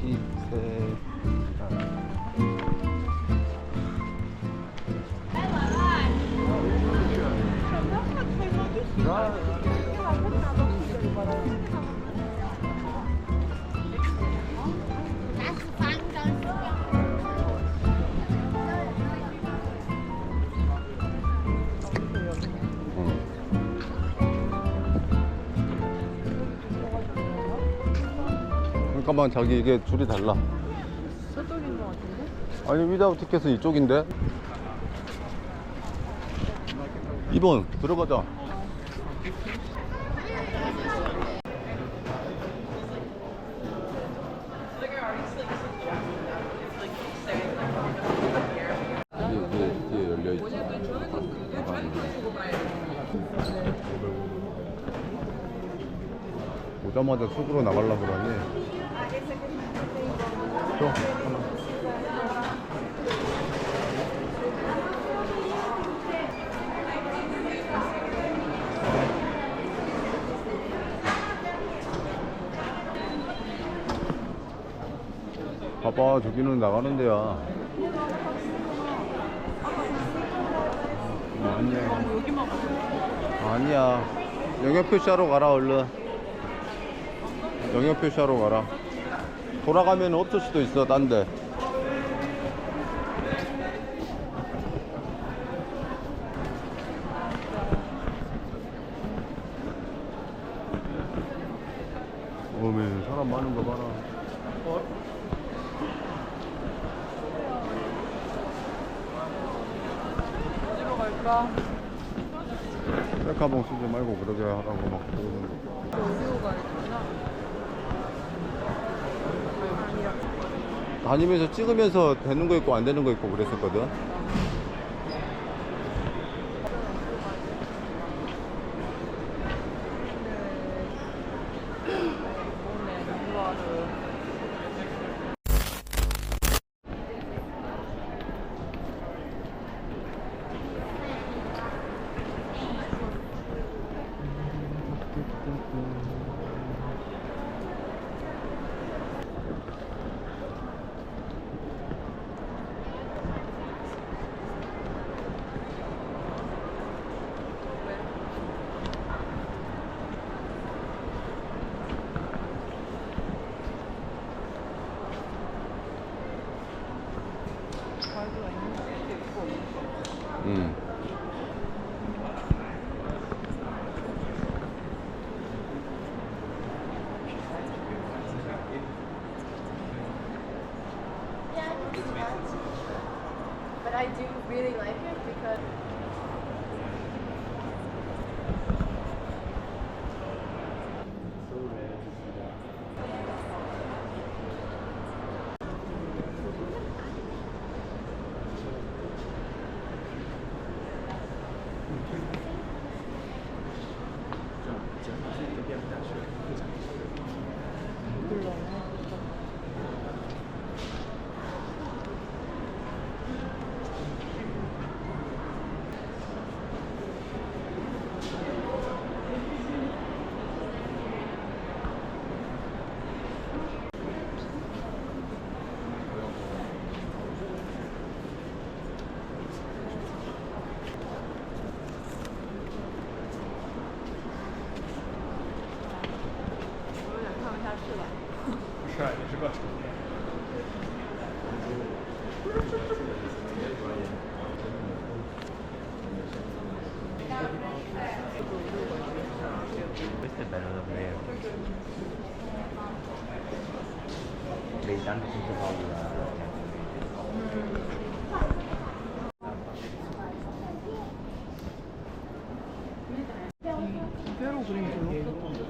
이세 잠깐만, 자기 이게 줄이 달라. 저쪽인 것 같은데? 아니, 위다우 티켓은 이쪽인데? 2번 들어가자. 뒤에 열려있지. 오자마자 숙으로 나가려고 그러니. 또 봐봐, 저기는 나가는 데야. 아니야. 여기만 가요. 아니야. 영역 표시하러 가라, 얼른. 영역 표시하러 가라. 돌아가면 없을 수도 있어, 딴 데. 어메, 사람 많은 거 봐라. 어디로 갈까? 셀카봉 쓰지 말고 그러게 하라고 막 그러는 거. 어디로 가야 되나? 다니면서 찍으면서 되는 거 있고 안 되는 거 있고 그랬었거든. But I do really like it because Questo è bello davvero. Vedi tanto senza paura. 뼈로 그림 별로 없었던데.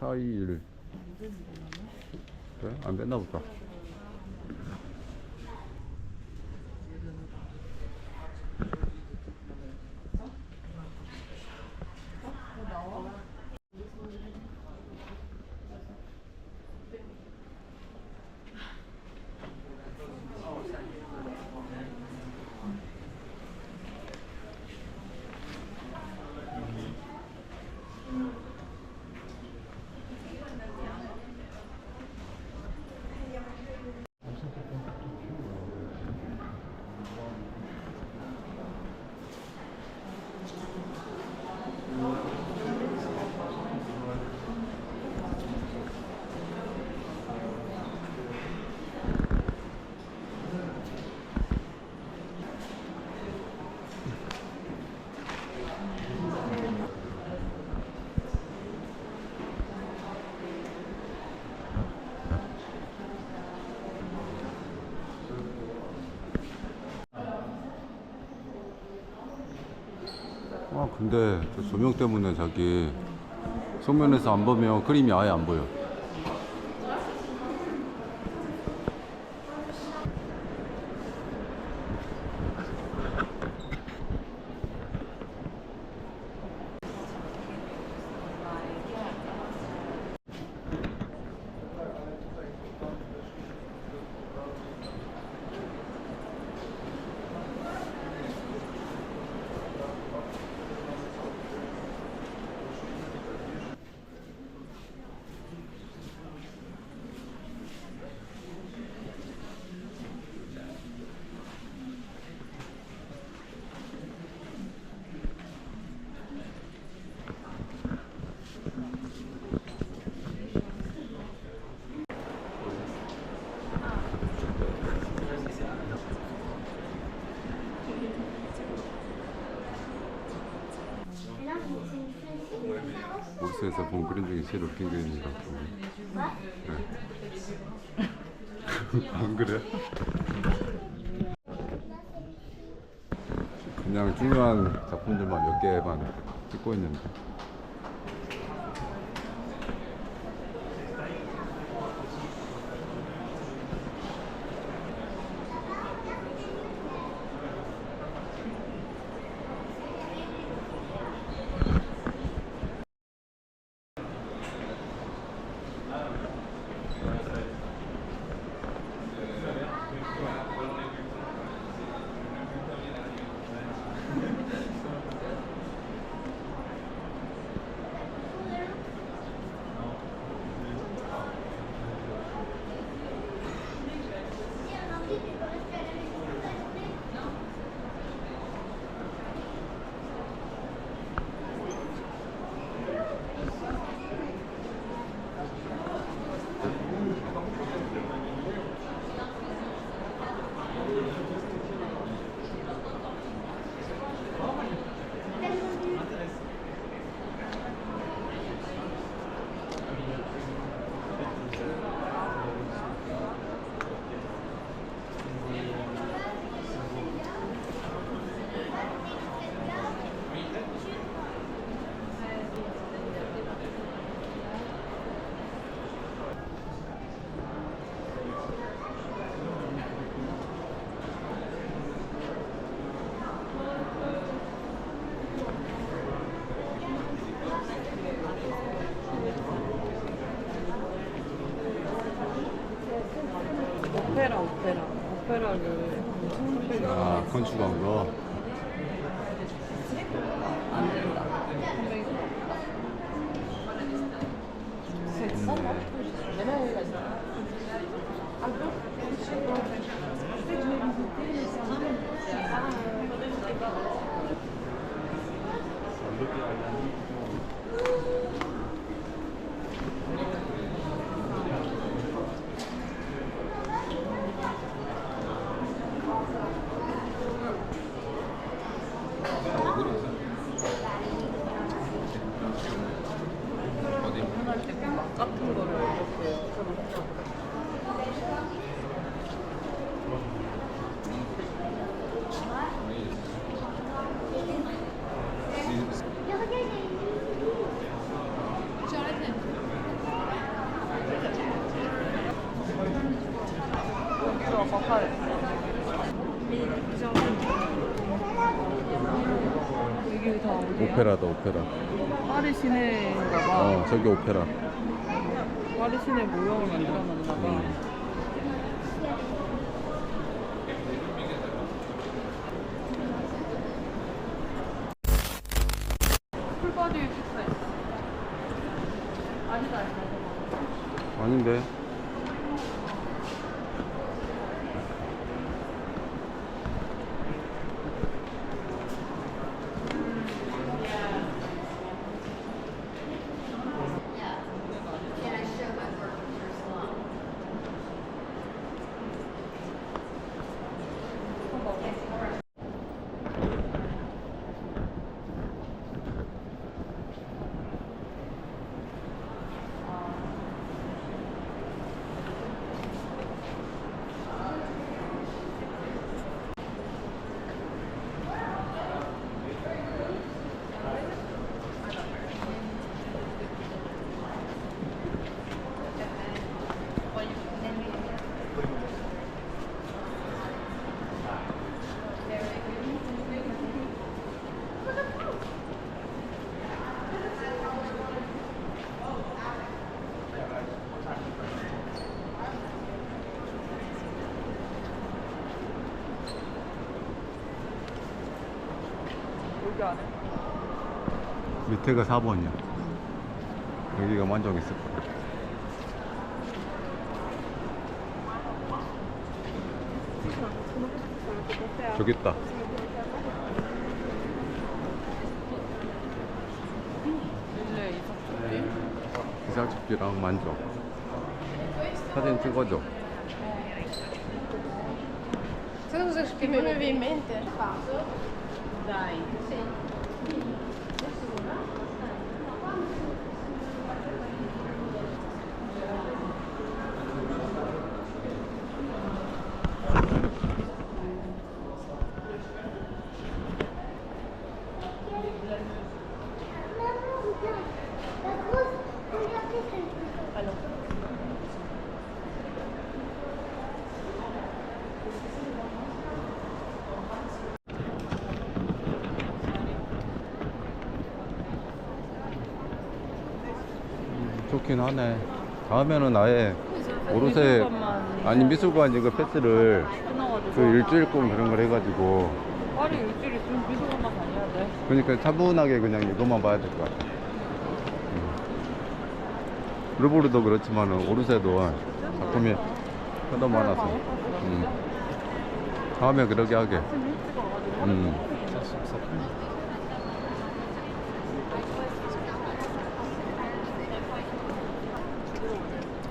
타일. 그래? 안 뺐나 보다. 아 근데 저 조명 때문에 자기 소면에서 안 보면 그림이 아예 안 보여. 목수에서 본 그림 중에 제일 웃긴 그림이라고. 네. 안 그래? 그냥 중요한 작품들만 몇 개만 찍고 있는데. 오페라를 아, 건축한 거. 안 된다. 같은 거를 이렇게 오페라다 오페라. 파리 시내인가 봐. 저기 오페라. 파리 시내 모형을 만들어놨나 봐. 풀바디 식사. 아니다. 아닌데. 여기 안에. 밑에가 4번이야. 여기가 만족했을 거야. 저기 있다. 릴레이 이석조끼. 이삭축지랑 만족. 사진 찍어줘. Você usa que me movimento? Dai. 좋긴 하네. 다음에는 아예 오롯에 미술관만 아니 미술관 이거 패스를 끊어가지고. 그 일주일권 그런 걸 해가지고 파리 일주일 있으면 미술관만 다녀야 돼. 그러니까 차분하게 그냥 이것만 봐야 될 것 같아. 르브르도 그렇지만 오르세도 작품이 너무 많아서. 다음에 그러게 하게. 음.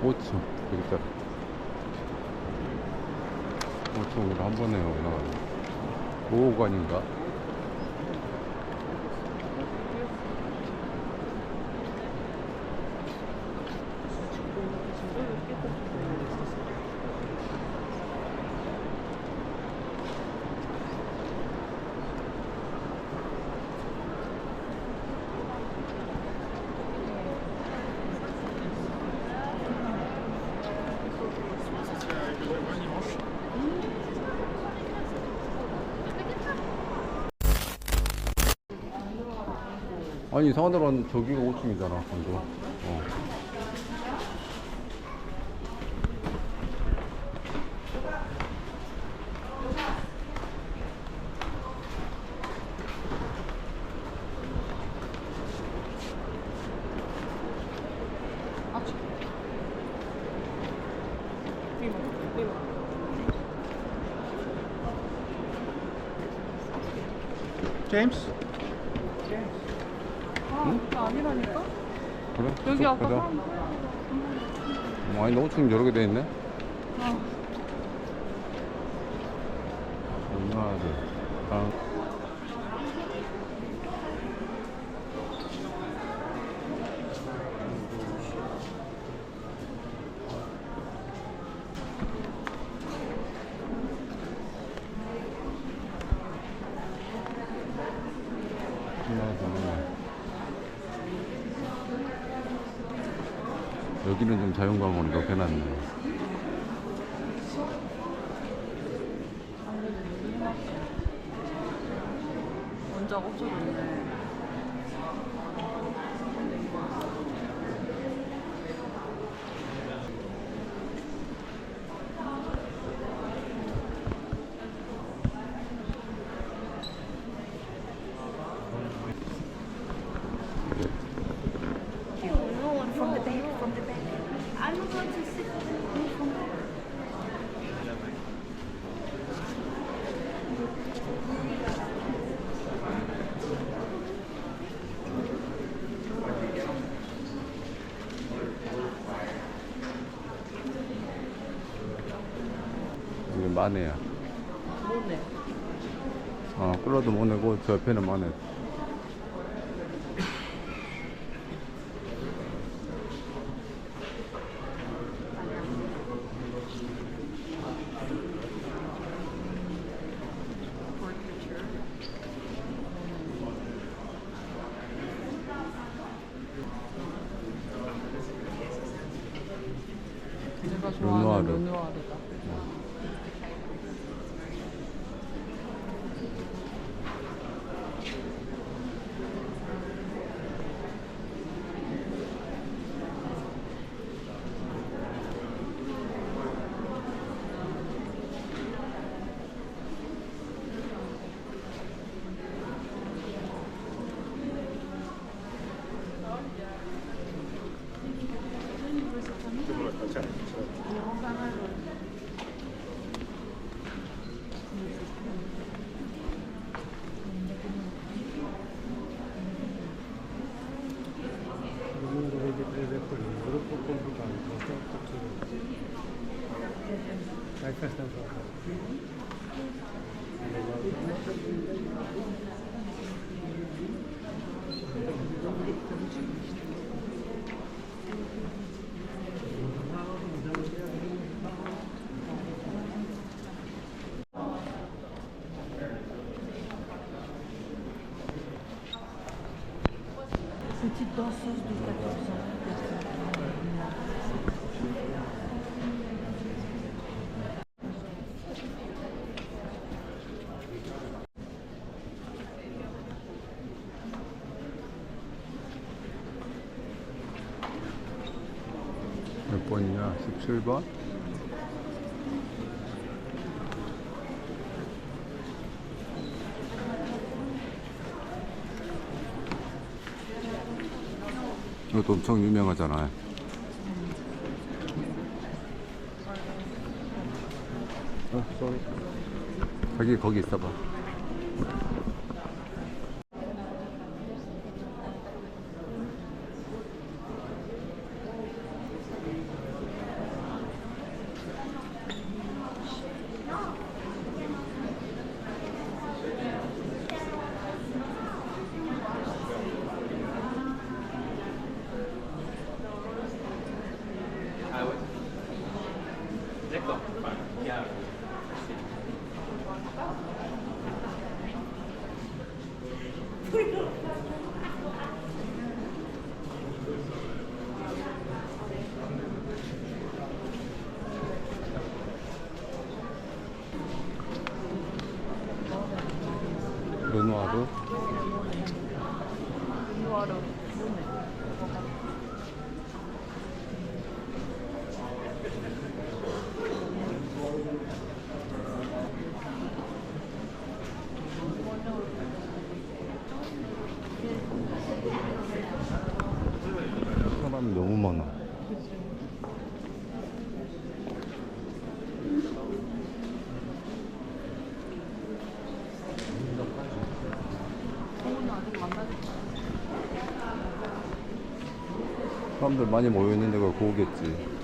5층 여기 있다. 5층으로 한 번에 올라가네. 보호관인가? 아니 이상하더라. 저기가 5층이잖아 방금. 제임스? 아, 그게 아니라니까? 그래? 여기 쭉 아까 가자. 사람. 아니 5층 여러 개 돼 있네. 아. 하나 둘. 아. 여기는 좀 자연광으로 높여놨네. 원작 없어졌네. 마네야. 뭐네? 클로드 모네고 저 옆에는 마네. 내가 르누아르. 좋아하는 르누아르다. Ognuno dovete prendere quello, il gruppo complicato, dai questa è Petite danseuse de 14 ans. 몇 번이냐? 17번? 이것도 엄청 유명하잖아. 쏘리. 자기 거기 있어봐. 르누아르. 르누아르. 사람이 너무 많아. 사람들 많이 모여있는 데가 거기겠지.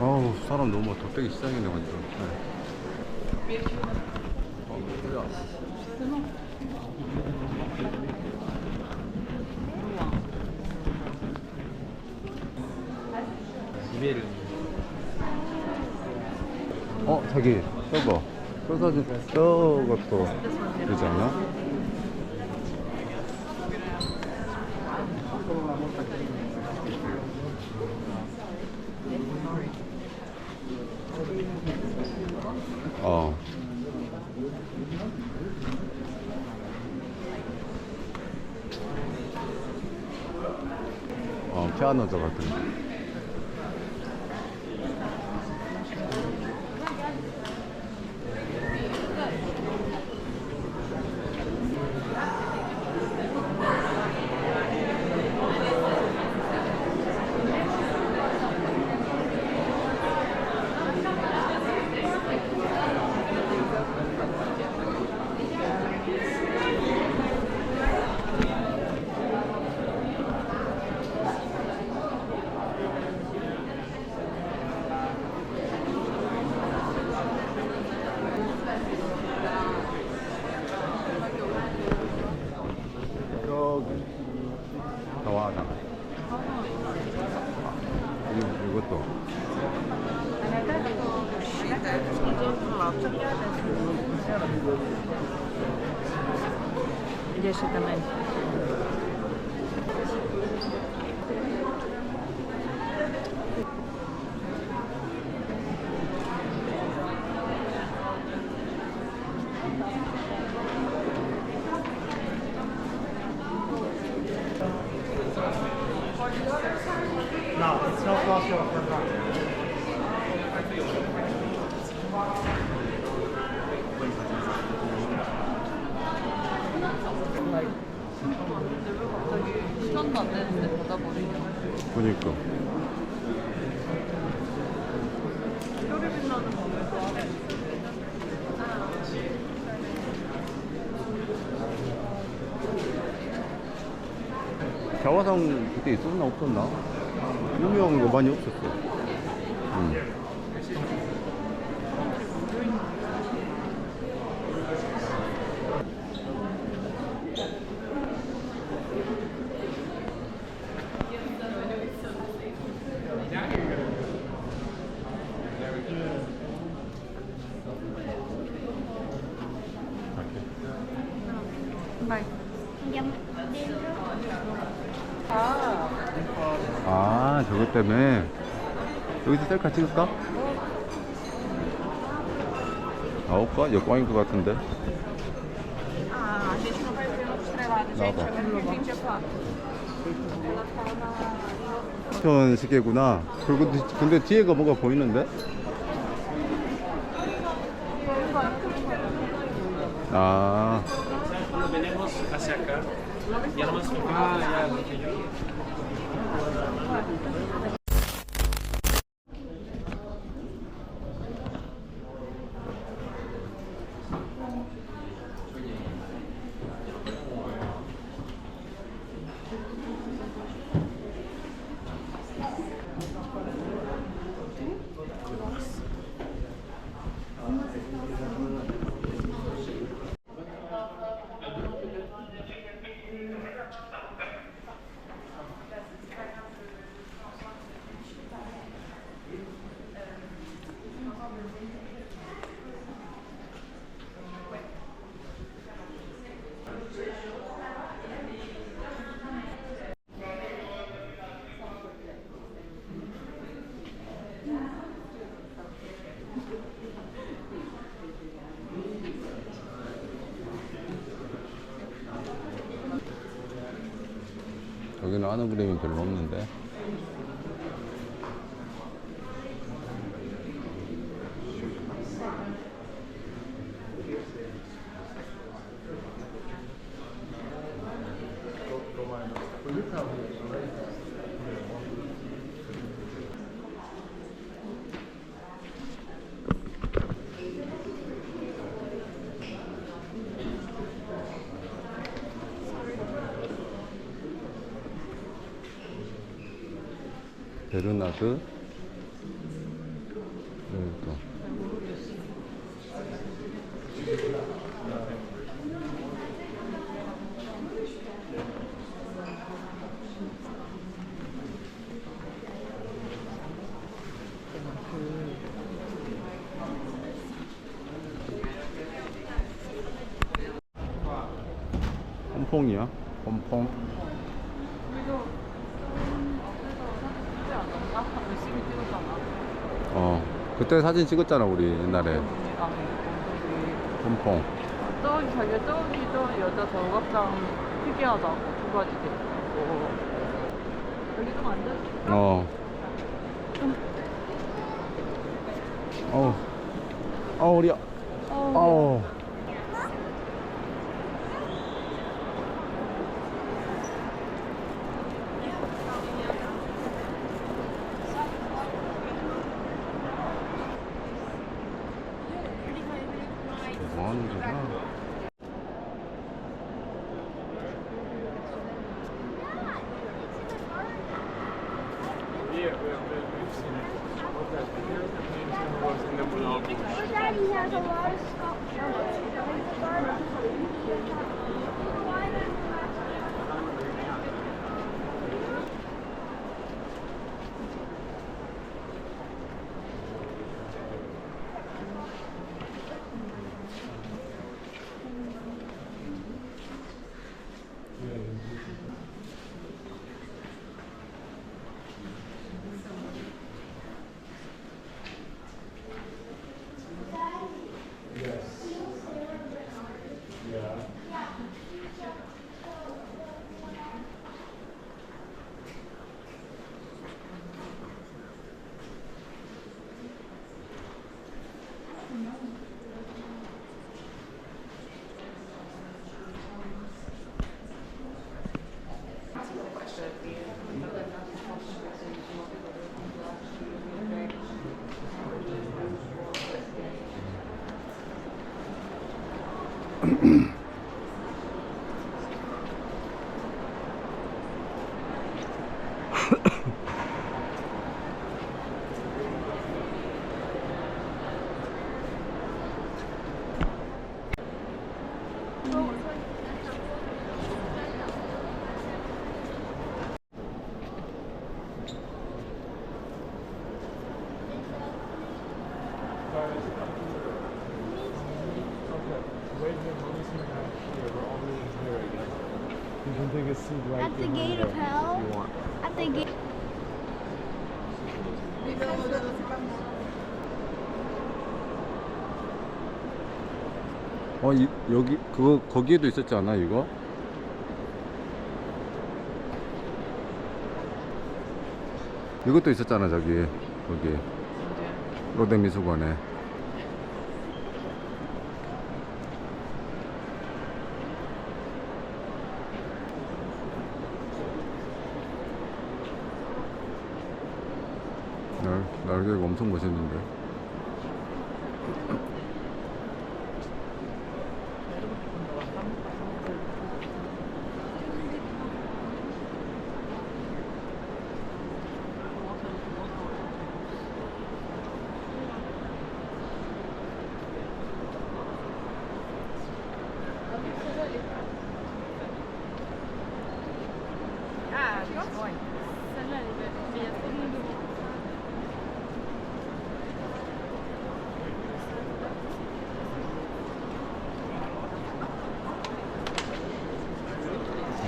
아우, 사람 너무 많다. 덕배기 시장이네 완전. 네. 이메일 자기 저거 저 사진 저것도 되지 않나? 피아노죠 같은 거. Deixa também. No, it's not possible for that. 시간도 안 되는데 받아버리냐. 그니까. 뼈를 빛나는 법을 좋아해. 자화상 그때 있었나 없었나? 유명한 거 많이 없었어. 응. Andiamo dentro. 아, 저것 때문에. 여기서 셀카 찍을까? 나올까? 역광인 것 같은데. Ah, a gente não vai ver outros trabalhos. Não, Gente, tá. agora que a gente já fala. Ela tá na... 편 시계구나. 그리고 근데 뒤에가 뭔가 보이는데? 아, Venimos hacia acá y además ya 여기는 아는 그림이 별로 없는데. 베르나드. 여기 또. pom퐁이야? pom퐁. 열심히 찍었잖아. 그때 사진 찍었잖아 우리 옛날에. pom퐁. 저기 자기가 저기 저 여자 저각장 특이하다고 두 가지 돼 있고. 여기 좀 앉아. 우리야. 뭐 하는 거야? Daddy has a lot of stuff. You can take a seat right At the behind gate of there hell? if you want. At the gate. 여기 그거 거기에도 있었지 않아 이거? 이것도 있었잖아 저기 거기 로댕미술관에. 날개가 엄청 멋있는데.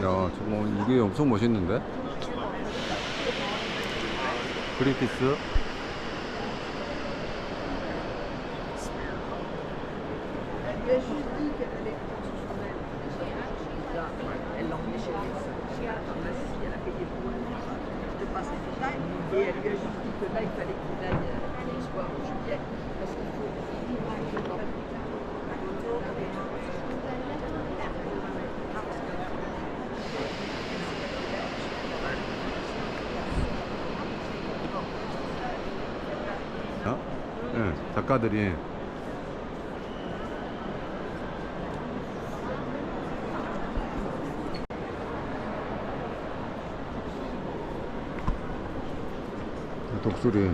야, 저거 이게 엄청 멋있는데? 그리피스? Elle l'a emmené chez le médecin. Pharmacie, elle a payé pour elle. Je te passe les détails. Et elle lui a juste dit que là, il fallait qu'il aille le soir en juillet. Parce qu'il faut. 네, 작가들이 독수리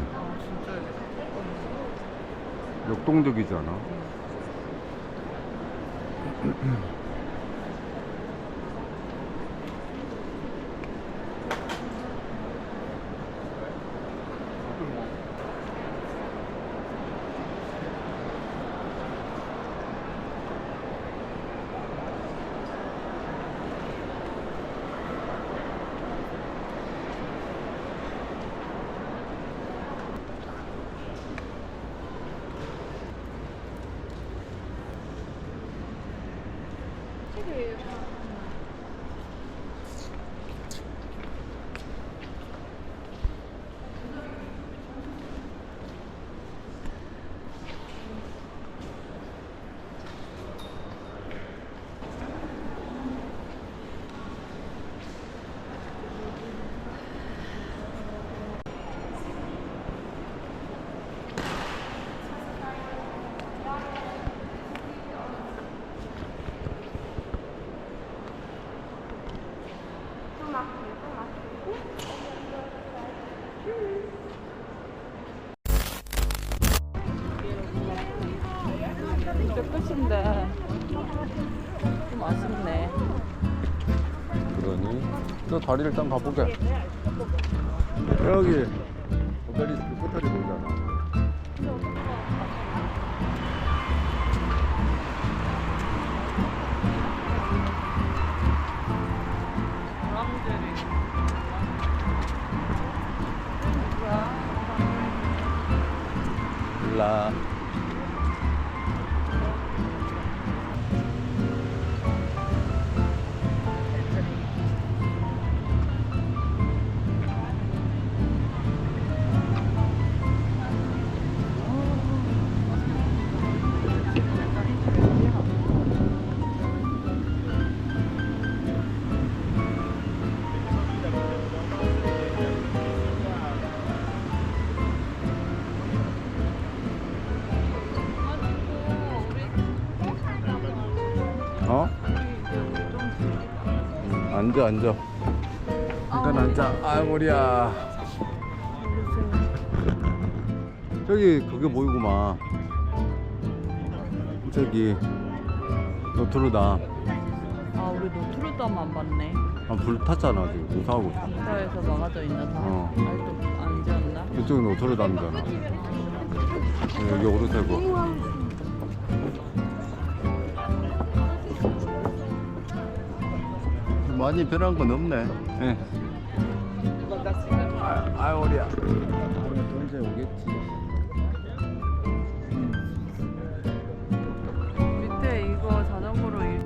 역동적이지 않아? 이제 끝인데 좀 아쉽네. 그러니 저 다리를 일단 가보게. 여기 오베리스크 끝다리 보이잖아. 몰라. 어? 이제 우리 좀 즐기자. 앉아 앉아. 일단 앉아. 아 머리야. 저기 그게 보이구만. 저기 노트르담. 아 우리 노트르담 안 봤네. 아, 불 탔잖아 지금 공사하고 있어. 공사에서 막아져 있나 다. 어. 아직도 안 지었나? 이쪽은 노트르담이잖아. 여기 오르세고. 많이 변한 건 없네. 예. 아유 머리야.